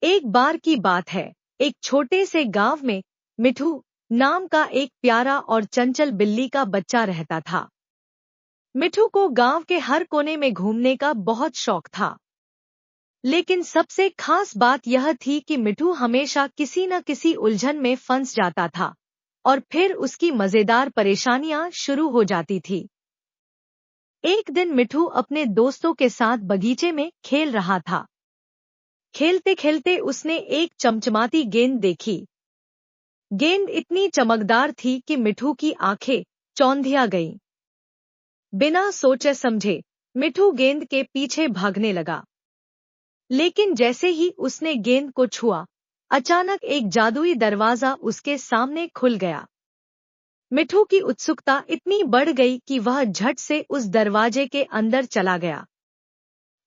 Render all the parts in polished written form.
एक बार की बात है, एक छोटे से गांव में मिठू नाम का एक प्यारा और चंचल बिल्ली का बच्चा रहता था। मिठू को गांव के हर कोने में घूमने का बहुत शौक था, लेकिन सबसे खास बात यह थी कि मिठू हमेशा किसी न किसी उलझन में फंस जाता था और फिर उसकी मजेदार परेशानियां शुरू हो जाती थी। एक दिन मिठू अपने दोस्तों के साथ बगीचे में खेल रहा था। खेलते खेलते उसने एक चमचमाती गेंद देखी। गेंद इतनी चमकदार थी कि मिठू की आंखें चौंधिया गईं। बिना सोचे समझे मिठू गेंद के पीछे भागने लगा, लेकिन जैसे ही उसने गेंद को छुआ, अचानक एक जादुई दरवाजा उसके सामने खुल गया। मिठू की उत्सुकता इतनी बढ़ गई कि वह झट से उस दरवाजे के अंदर चला गया।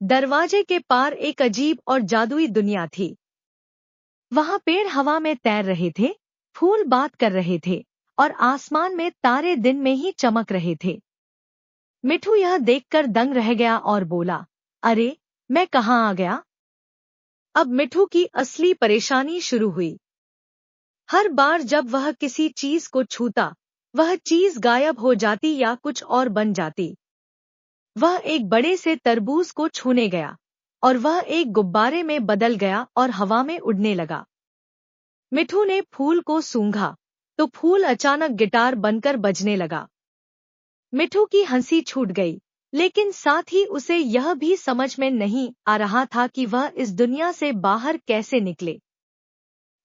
दरवाजे के पार एक अजीब और जादुई दुनिया थी। वहां पेड़ हवा में तैर रहे थे, फूल बात कर रहे थे और आसमान में तारे दिन में ही चमक रहे थे। मिठू यह देखकर दंग रह गया और बोला, अरे, मैं कहाँ आ गया? अब मिठू की असली परेशानी शुरू हुई। हर बार जब वह किसी चीज को छूता, वह चीज गायब हो जाती या कुछ और बन जाती। वह एक बड़े से तरबूज को छूने गया और वह एक गुब्बारे में बदल गया और हवा में उड़ने लगा। मिठू ने फूल को सूंघा तो फूल अचानक गिटार बनकर बजने लगा। मिठू की हंसी छूट गई, लेकिन साथ ही उसे यह भी समझ में नहीं आ रहा था कि वह इस दुनिया से बाहर कैसे निकले।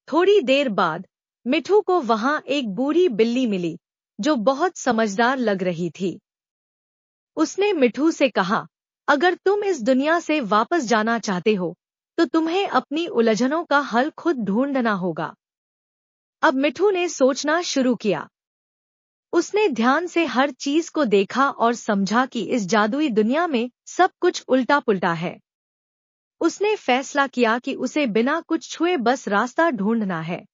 थोड़ी देर बाद मिठू को वहां एक बूढ़ी बिल्ली मिली जो बहुत समझदार लग रही थी। उसने मिठू से कहा, अगर तुम इस दुनिया से वापस जाना चाहते हो तो तुम्हें अपनी उलझनों का हल खुद ढूंढना होगा। अब मिठू ने सोचना शुरू किया। उसने ध्यान से हर चीज को देखा और समझा कि इस जादुई दुनिया में सब कुछ उल्टा पुल्टा है। उसने फैसला किया कि उसे बिना कुछ छुए बस रास्ता ढूंढना है।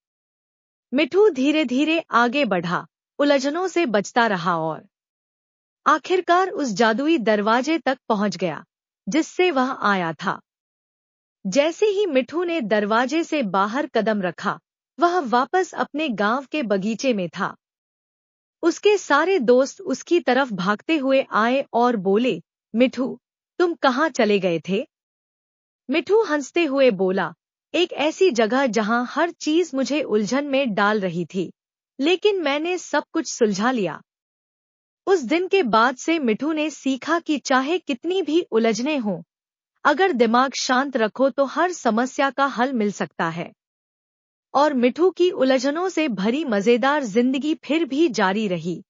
मिठू धीरे धीरे आगे बढ़ा, उलझनों से बचता रहा और आखिरकार उस जादुई दरवाजे तक पहुंच गया जिससे वह आया था। जैसे ही मिठू ने दरवाजे से बाहर कदम रखा, वह वापस अपने गांव के बगीचे में था। उसके सारे दोस्त उसकी तरफ भागते हुए आए और बोले, मिठू, तुम कहाँ चले गए थे? मिठू हंसते हुए बोला, एक ऐसी जगह जहां हर चीज मुझे उलझन में डाल रही थी, लेकिन मैंने सब कुछ सुलझा लिया। उस दिन के बाद से मिठू ने सीखा कि चाहे कितनी भी उलझनें हों, अगर दिमाग शांत रखो तो हर समस्या का हल मिल सकता है। और मिठू की उलझनों से भरी मजेदार जिंदगी फिर भी जारी रही।